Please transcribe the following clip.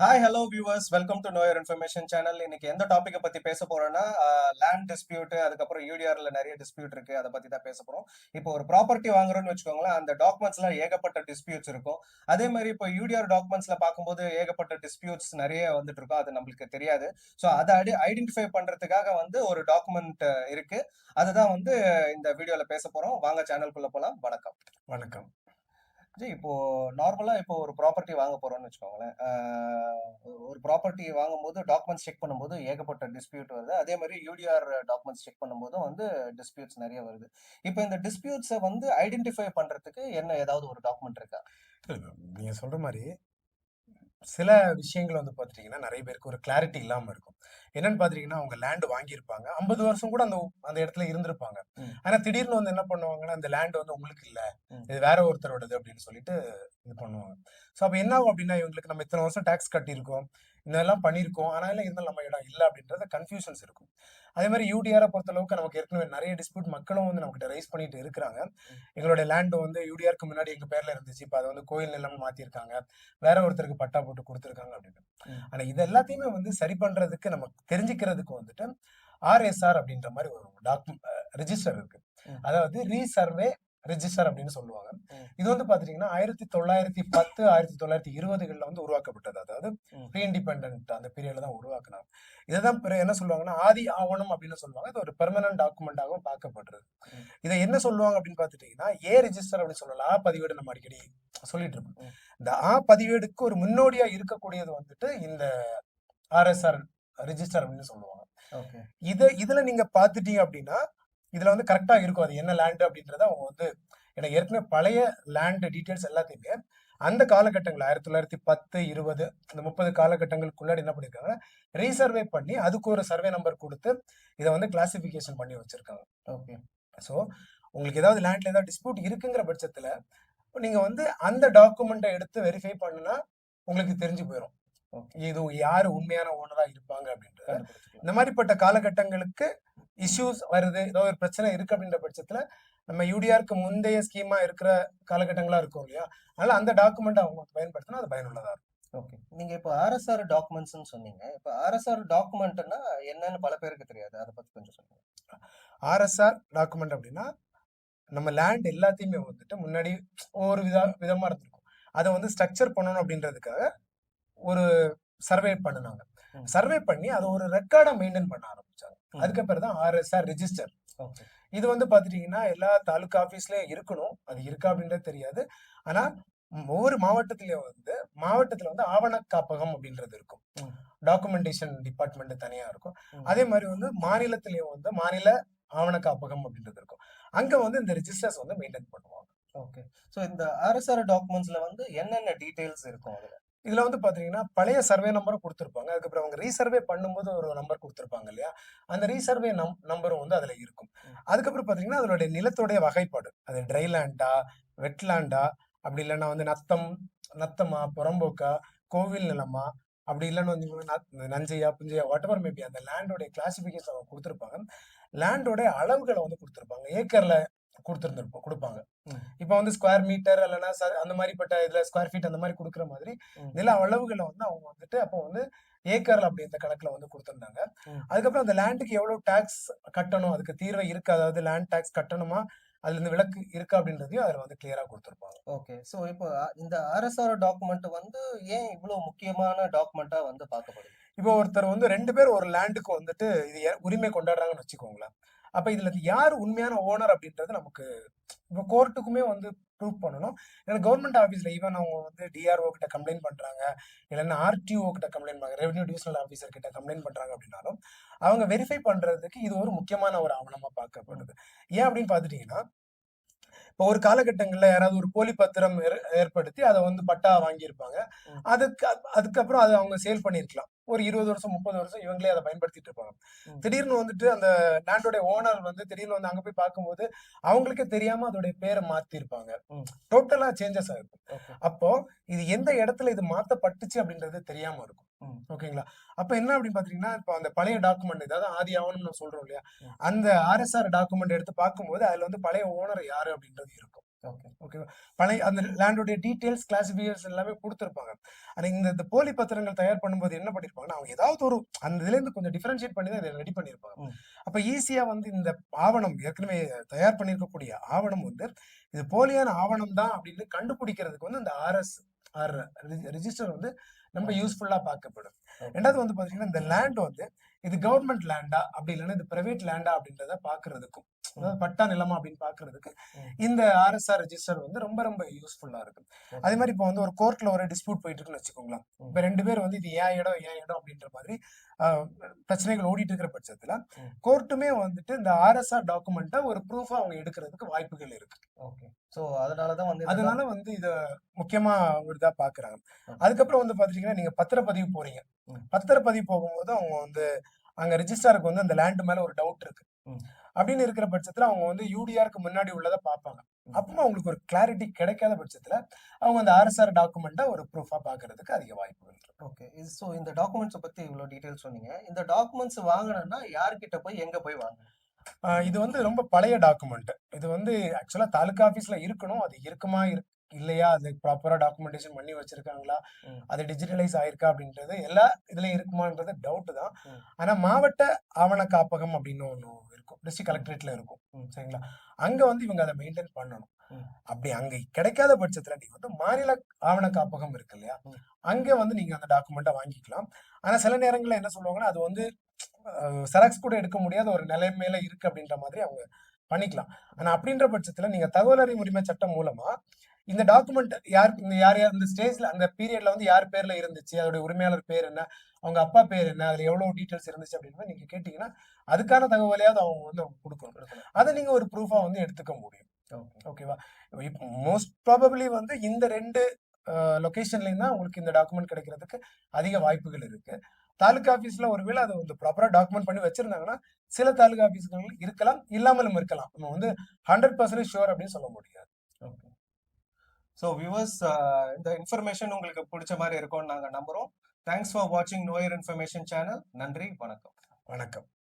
Hi hello viewers, welcome to know your information channel. இன்னைக்கு எந்த டாப்பிக்கை பத்தி பேச போறோம்னா லேண்ட் டிஸ்பியூட், அதுக்கப்புறம் யூடிஆர்ல நிறைய டிஸ்பியூட் இருக்கு, அதை பத்தி தான் பேச போறோம். இப்போ ஒரு ப்ராப்பர்ட்டி வாங்குறோம்னு வச்சுக்கோங்களேன், அந்த டாக்குமெண்ட்ஸ்ல ஏகப்பட்ட டிஸ்பியூட்ஸ் இருக்கும். அதே மாதிரி இப்போ யூடிஆர் டாக்குமெண்ட்ஸ்ல பார்க்கும்போது ஏகப்பட்ட டிஸ்பியூட்ஸ் நிறைய வந்துட்டு இருக்கும், அது நம்மளுக்கு தெரியாது. ஸோ அதை ஐடென்டிஃபை பண்றதுக்காக வந்து ஒரு டாக்குமெண்ட் இருக்கு, அதுதான் வந்து இந்த வீடியோல பேச போறோம். வாங்க சேனலுக்குள்ள போலாம். வணக்கம். வணக்கம். இப்போ நார்மலா இப்போ ஒரு ப்ராப்பர்ட்டி வாங்க போறோம்னு வச்சுக்கோங்களேன். ஒரு ப்ராப்பர்ட்டி வாங்கும்போது டாக்குமெண்ட்ஸ் செக் பண்ணும்போது ஏகப்பட்ட டிஸ்பியூட் வருது. அதே மாதிரி யூடிஆர் டாக்குமெண்ட்ஸ் செக் பண்ணும்போதும் வந்து டிஸ்பியூட்ஸ் நிறைய வருது. இப்போ இந்த டிஸ்பியூட்ஸை வந்து ஐடென்டிஃபை பண்றதுக்கு என்ன ஏதாவது ஒரு டாக்குமெண்ட் இருக்கா? நீங்க சொல்ற மாதிரி சில விஷயங்கள் வந்து பாத்துட்டீங்கன்னா நிறைய பேருக்கு ஒரு கிளாரிட்டி இல்லாம இருக்கும். என்னன்னு பாத்தீங்கன்னா அவங்க லேண்ட் வாங்கியிருப்பாங்க, 50 வருஷம் கூட அந்த அந்த இடத்துல இருந்திருப்பாங்க. ஆனா திடீர்னு வந்து என்ன பண்ணுவாங்கன்னா, அந்த லேண்ட் வந்து உங்களுக்கு இல்ல, இது வேற ஒருத்தரோடது அப்படின்னு சொல்லிட்டு இது பண்ணுவாங்க. ஸோ அப்ப என்ன ஆகும் அப்படின்னா, இவங்களுக்கு நம்ம இத்தனை வருஷம் டாக்ஸ் கட்டியிருக்கோம், இதெல்லாம் பண்ணியிருக்கோம், ஆனாலும் இருந்தாலும் நம்ம இடம் இல்லை அப்படின்றத கன்ஃபியூஷன்ஸ் இருக்கும். அதே மாதிரி யூடிஆரை பொறுத்த அளவுக்கு நமக்கு ஏற்கனவே நிறைய டிஸ்பியூட் மக்களும் வந்து நம்மகிட்ட ரைஸ் பண்ணிட்டு இருக்கிறாங்க. எங்களுடைய லேண்ட் வந்து யூடிஆருக்கு முன்னாடி எங்க பேர்ல இருந்துச்சு, இப்ப அதை வந்து கோயில் நிலம்னு மாத்திருக்காங்க, வேற ஒருத்தருக்கு பட்டா போட்டு கொடுத்துருக்காங்க அப்படின்னு. ஆனா இது எல்லாத்தையுமே வந்து சரி பண்றதுக்கு நமக்கு தெரிஞ்சுக்கிறதுக்கு வந்துட்டு ஆர்எஸ்ஆர் அப்படின்ற மாதிரி ஒரு ரெஜிஸ்டர் இருக்கு. அதாவது ரீசர்வே ரெஜிஸ்டர் அப்படின்னு சொல்லுவாங்க. இது வந்து பாத்தீங்கன்னா 1910 1920களில் வந்து உருவாக்கப்பட்டது. அதாவது ப்ரீ இண்டிபெண்டன்ட் அந்த பீரியட்ல தான் உருவாக்குனாங்க. இதைதான் என்ன சொல்லுவாங்கன்னா ஆதி ஆவணம் அப்படின்னு சொல்லுவாங்க. இது ஒரு பெர்மனன்ட் டாக்குமெண்டாகவும் பார்க்கப்படுறது. இதை என்ன சொல்லுவாங்க அப்படின்னு பாத்துட்டீங்கன்னா ஏ ரெஜிஸ்டர் அப்படின்னு சொல்லலாம். பதிவேடு நம்ம அடிக்கடி சொல்லிட்டு இருக்கோம். இந்த பதிவேடுக்கு ஒரு முன்னோடியா இருக்கக்கூடியது வந்துட்டு இந்த ஆர்எஸ்ஆர் ரெஜிஸ்டர் அப்படின்னு சொல்லுவாங்க. இதுல நீங்க பாத்துட்டீங்க அப்படின்னா இதுல வந்து கரெக்டா இருக்கும் அது என்ன லேண்ட் அப்படின்றத அவங்க வந்து எனக்கு ஏற்கனவே பழைய லேண்ட் டீட்டெயில்ஸ் எல்லாத்தையுமே அந்த காலகட்டங்கள் 1910 20 இந்த 30 காலகட்டங்களுக்குள்ளாடி என்ன பண்ணிருக்காங்க, ரீசர்வே பண்ணி அதுக்கு ஒரு சர்வே நம்பர் கொடுத்து இதை வந்து கிளாசிபிகேஷன் பண்ணி வச்சிருக்காங்க. ஓகே. ஸோ உங்களுக்கு ஏதாவது லேண்ட்ல ஏதாவது டிஸ்பியூட் இருக்குங்கிற பட்சத்துல நீங்க வந்து அந்த டாக்குமெண்ட்டை எடுத்து வெரிஃபை பண்ணுனா உங்களுக்கு தெரிஞ்சு போயிடும் இது யாரு உண்மையான ஓனரா இருப்பாங்க அப்படின்றது. இந்த மாதிரிப்பட்ட காலகட்டங்களுக்கு இஷ்யூஸ் வருது, ஏதோ ஒரு பிரச்சனை இருக்கு அப்படின்ற பட்சத்துல நம்ம யூடிஆருக்கு முந்தைய ஸ்கீமா இருக்கிற காலகட்டங்களா இருக்கும் இல்லையா, அதனால அந்த டாக்குமெண்ட் அவங்க பயன்படுத்தினா அது பயனுள்ளதா இருக்கும். ஓகே. நீங்க இப்போ ஆர்எஸ்ஆர் டாக்குமெண்ட்ஸ்னு சொன்னீங்க. இப்போ ஆர்எஸ்ஆர் டாக்குமெண்ட்னா என்னன்னு பல பேருக்கு தெரியாது, அதை பத்தி கொஞ்சம் சொல்லுங்க. ஆர்எஸ்ஆர் டாக்குமெண்ட் அப்படின்னா நம்ம லேண்ட் எல்லாத்தையுமே வந்துட்டு முன்னாடி ஒவ்வொரு விதமா இருந்திருக்கும். அதை வந்து ஸ்ட்ரக்சர் பண்ணணும் அப்படின்றதுக்காக ஒரு சர்வே பண்ணினாங்க. சர்வே பண்ணி அதை ஒரு ரெக்கார்டா மெயின்டைன் பண்ண ஆரம்பிச்சாங்க. அதுக்கு பிறகு தான் ஆர்எஸ்ஆர் ரெஜிஸ்டர். இது வந்து பாத்துட்டீங்கன்னா எல்லா தாலுகா ஆபீஸ்லயும் இருக்கணும், அது இருக்கா அப்படின்றது தெரியாது. ஆனா ஒவ்வொரு மாவட்டத்துல வந்து ஆவண காப்பகம் அப்படின்றது இருக்கும், டாக்குமெண்டேஷன் டிபார்ட்மெண்ட் தனியா இருக்கும். அதே மாதிரி வந்து மாநிலத்திலயும் வந்து மாநில ஆவண காப்பகம் அப்படின்றது இருக்கும். அங்க வந்து இந்த ரெஜிஸ்டர்ஸ் வந்து மெயின்டைன் பண்ணுவாங்க. ஓகே. சோ இந்த ஆர்எஸ்ஆர் டாக்குமெண்ட்ஸ்ல வந்து என்னென்ன டீடைல்ஸ் இருக்கும் அதுல? இதுல வந்து பாத்தீங்கன்னா பழைய சர்வே நம்பரும் கொடுத்திருப்பாங்க, அதுக்கப்புறம் அவங்க ரீசர்வே பண்ணும்போது ஒரு நம்பர் கொடுத்திருப்பாங்க இல்லையா, அந்த ரீசர்வே நம்பரும் வந்து அதுல இருக்கும். அதுக்கப்புறம் பாத்தீங்கன்னா அதனுடைய நிலத்துடைய வகைப்பாடு, அது ட்ரை லேண்டா, வெட்லேண்டா, அப்படி இல்லைன்னா வந்து நத்தமா, புறம்போக்கா, கோவில் நிலமா, அப்படி இல்லைன்னு வந்து நஞ்சையா புஞ்சையா வாட் எவர் மேபி அந்த லேண்டோடைய கிளாசிபிகேஷன் அவங்க கொடுத்திருப்பாங்க. லேண்டோடைய அளவுகளை வந்து கொடுத்திருப்பாங்க, ஏக்கர்ல கொடுப்பாங்க. இப்ப வந்து ஸ்கொயர் மீட்டர் இல்லைன்னா அந்த மாதிரிப்பட்ட இதுல ஸ்கொயர் ஃபீட் அந்த மாதிரி கொடுக்குற மாதிரி நில அளவுகளை வந்து அவங்க வந்துட்டு அப்போ வந்து ஏக்கர்ல அப்படி இந்த கணக்குல வந்து கொடுத்திருந்தாங்க. அதுக்கப்புறம் அந்த லேண்டுக்கு எவ்வளவு டாக்ஸ் கட்டணும், அதுக்கு தீர்வை இருக்கு, அதாவது லேண்ட் டாக்ஸ் கட்டணுமா, அதுல இருந்து விலக்கு இருக்கா அப்படின்றதையும் அதுல வந்து கிளியரா கொடுத்திருப்பாங்க. ஓகே. சோ இப்போ இந்த ஆர்எஸ்ஆர் டாக்குமெண்ட் வந்து ஏன் இவ்வளவு முக்கியமான டாக்குமெண்டா வந்து பார்க்கப்படுது? இப்போ ஒருத்தர் வந்து 2 பேர் ஒரு லேண்டுக்கு வந்துட்டு இது உரிமை கொண்டாடுறாங்கன்னு வச்சுக்கோங்களேன். அப்ப இதுல யார் உண்மையான ஓனர் அப்படின்றது நமக்கு இப்போ கோர்ட்டுக்குமே வந்து ப்ரூவ் பண்ணணும். ஏன்னா கவர்மெண்ட் ஆஃபீஸ்ல ஈவன் அவங்க வந்து டிஆர்ஓ கிட்ட கம்ப்ளைண்ட் பண்றாங்க, இல்லைன்னா ஆர்டிஓ கிட்ட கம்ப்ளைண்ட் பண்றாங்க, ரெவன்யூ டிவிஷனல் ஆஃபீஸர் கிட்ட கம்ப்ளைண்ட் பண்றாங்க அப்படின்னாலும் அவங்க வெரிஃபை பண்றதுக்கு இது ஒரு முக்கியமான ஒரு ஆவணமா பார்க்கப்படுது. ஏன் அப்படின்னு பாத்துட்டீங்கன்னா, இப்போ ஒரு காலகட்டங்கள்ல யாராவது ஒரு போலி பத்திரம் ஏற்படுத்தி அதை வந்து பட்டா வாங்கியிருப்பாங்க. அதுக்கப்புறம் அதை அவங்க சேல் பண்ணிருக்கலாம். ஒரு 20 வருஷம் 30 வருஷம் இவங்களே அதை பயன்படுத்திட்டு இருப்பாங்க. திடீர்னு வந்துட்டு அந்த லேண்டோட ஓனர் வந்து திடீர்னு வந்து அங்க போய் பார்க்கும்போது அவங்களுக்கே தெரியாம அதோடைய பேரை மாத்திருப்பாங்க. டோட்டலா சேஞ்சஸ் ஆயிருக்கும். அப்போ இது எந்த இடத்துல இது மாத்தப்பட்டுச்சு அப்படின்றது தெரியாம இருக்கும். ஓகேங்களா? அப்ப என்ன அப்படின்னு பாத்தீங்கன்னா, இப்ப அந்த பழைய டாக்குமெண்ட், ஏதாவது ஆதி ஆவணம் சொல்றோம் இல்லையா, அந்த ஆர்எஸ்ஆர் டாக்குமெண்ட் எடுத்து பார்க்கும்போது அதுல வந்து பழைய ஓனர் யாரு அப்படின்றது இருக்கும். ஓகே. ஓகேவா? பழைய அந்த லேண்டோடைய டீட்டெயில்ஸ், கிளாசிஃபிகேஷன் எல்லாமே குடுத்திருப்பாங்க. ஆனா இந்த போலி பத்திரங்கள் தயார் பண்ணும்போது என்ன பண்ணியிருப்பாங்கன்னா, அவங்க ஏதாவது ஒரு அந்த இதுலேருந்து கொஞ்சம் டிஃபரன்ஷியேட் பண்ணி தான் இத ரெடி பண்ணியிருப்பாங்க. ம். அப்ப ஈஸியா வந்து இந்த ஆவணம் ஏற்கனவே தயார் பண்ணியிருக்கக்கூடிய ஆவணம் வந்து, இது போலியான ஆவணம் தான் அப்படின்னு கண்டுபிடிக்கிறதுக்கு வந்து இந்த ஆர் ரிஜிஸ்டர் வந்து ரொம்ப ஓகே. யூஸ்ஃபுல்லா பார்க்கப்படும். ஓகே. 2வது வந்து பார்த்தீங்கன்னா, இந்த லேண்ட் வந்து இது கவர்ன்மெண்ட் லேண்டா? அப்படி இல்லன்னா இது பிரைவேட் லேண்டா? அப்படின்றத பார்க்கிறதுக்கும், அதாவது ம். பட்டா நிலமா அப்படின்னு பார்க்கிறதுக்கு, ம். இந்த ஆர்எஸ்ஆர் ரெஜிஸ்டர் வந்து ரொம்ப ரொம்ப யூஸ்ஃபுல்லா இருக்கும். அதே ஓகே. மாரி இப்போ வந்து ஒரு கோர்ட்ல ஒரு டிஸ்பியூட் போயிட்டு இருக்குன்னு வச்சுக்கோங்களேன். ம். இப்ப 2 பேர் வந்து இது என் இடம், என் இடம் அப்படின்ற மாதிரி அ பிரச்சனைகள் ஓடிட்டு இருக்கிற பட்சத்துல, ம். கோர்ட்டுமே வந்துட்டு இந்த ஆர்எஸ்ஆர் டாக்குமெண்ட்ட ஒரு ப்ரூஃபா அவங்க எடுக்கிறதுக்கு வாய்ப்புகள் இருக்கு. ஓகே. சோ அதனால தான் வந்து இந்த அதனால வந்து இத முக்கியமா ஒரு இதா பார்க்குறாங்க. ஓகே. அதுக்கப்புறம் வந்து பார்த்துட்டீங்கன்னா, நீங்க பத்திரப்பதிவு போறீங்க. ம். பத்திரப்பதிவு போகும்போது அவங்க வந்து அங்க ரிஜிஸ்ட்ராருக்கு வந்து அந்த லேண்ட் மேல ஒரு டவுட் இருக்கு. ம். அப்படின்னு இருக்கிற பட்சத்துல அவங்க வந்து யூடிஆர்க்கு முன்னாடி உள்ளத பார்ப்பாங்க. ம். அப்பவும் அவங்களுக்கு ஒரு கிளாரிட்டி கிடைக்காத பட்சத்துல, அவங்க அந்த ஆர்எஸ்ஆர் டாக்குமெண்ட்ட ஒரு ப்ரூஃபா பார்க்கறதுக்கு அதிக வாய்ப்புகள் இருக்கு. ஓகே. சோ இந்த டாக்குமெண்ட்ஸ பத்தி இவ்ளோ டீடைல்ஸ் சொன்னீங்க. இந்த டாக்குமெண்ட்ஸ் வாங்கணும்னா யார்கிட்ட போய் எங்க போய் வாங்கணும்? இது வந்து ரொம்ப பழைய டாக்குமெண்ட். இது வந்து ஆக்சுவலா தாலுகா ஆஃபீஸ்ல இருக்கணும். அது இருக்குமா? இல்லையா? அது ப்ராப்பரா டாக்குமெண்டேஷன் பண்ணி வச்சிருக்காங்களா? ம். அது டிஜிட்டலைஸ் ஆயிருக்கா? அப்படின்றது எல்லா இதுலயும் இருக்குமான்றது டவுட் தான். ம். ஆனா மாவட்ட ஆவண காப்பகம் அப்படின்னு ஒண்ணு இருக்கும். டிஸ்ட்ரிக்ட் ம். கலெக்டரேட்ல இருக்கும். ம். சரிங்களா? அங்க வந்து இவங்க அத மெயின்டெயின் பண்ணணும். ம். அப்படி அங்க கிடைக்காத பட்சத்துல நீங்க வந்து மாநில ஆவண காப்பகம் இருக்கு இல்லையா? ம். அங்க வந்து நீங்க அந்த டாக்குமெண்ட்ட வாங்கிக்கலாம். ஆனா சில நேரங்கள்ல என்ன சொல்லுவாங்கன்னா, அது வந்து ஜெராக்ஸ் கூட எடுக்க முடியாத ஒரு நிலைமையில இருக்கு அப்படின்ற மாதிரி அவங்க பண்ணிக்கலாம். ஆனா அப்படின்ற பட்சத்துல நீங்க தகவல் அறியும் உரிமை சட்டம் மூலமா இந்த டாக்குமெண்ட் யார் யார் இந்த ஸ்டேஜ்ல அந்த பீரியட்ல வந்து யார் பேர்ல இருந்துச்சு, அதோட உரிமையாளர் பேர் என்ன, அவங்க அப்பா பேர் என்ன, அதுல எவ்வளவு டீட்டெயில்ஸ் இருந்துச்சு அப்படின்னு நீங்க கேட்டீங்கன்னா, அதுக்கான தகவலையாவது அவங்க வந்து குடுக்கணும். குடுக்கணும். அத நீங்க ஒரு ப்ரூஃபா வந்து எடுத்துக்க முடியும். ஓகே. ஓகேவா? இப்ப மோஸ்ட் ப்ராபபிலி வந்து இந்த 2 லொகேஷன்லயும் தான் உங்களுக்கு இந்த டாக்குமெண்ட் கிடைக்கிறதுக்கு அதிக வாய்ப்புகள் இருக்கு. தாலுகா ஆஃபீஸ்ல ஒருவேள அத வந்து ப்ராப்பரா டாக்குமெண்ட் பண்ணி வச்சிருந்தாங்கன்னா, சில தாலுகா ஆஃபீஸ்கள் இருக்கலாம், இல்லாமலும் இருக்கலாம். நம்ம வந்து 100% ஷூர் அப்படின்னு சொல்ல முடியாது. ஓகே. சோ வியூவர்ஸ் இந்த இன்ஃபர்மேஷன் உங்களுக்கு புடிச்ச மாரி இருக்கும்னு நாங்க நம்புறோம். தேங்க்ஸ் ஃபார் வாட்சிங் நோ யுவர் இன்ஃபர்மேஷன் சேனல். நன்றி, வணக்கம். வணக்கம்.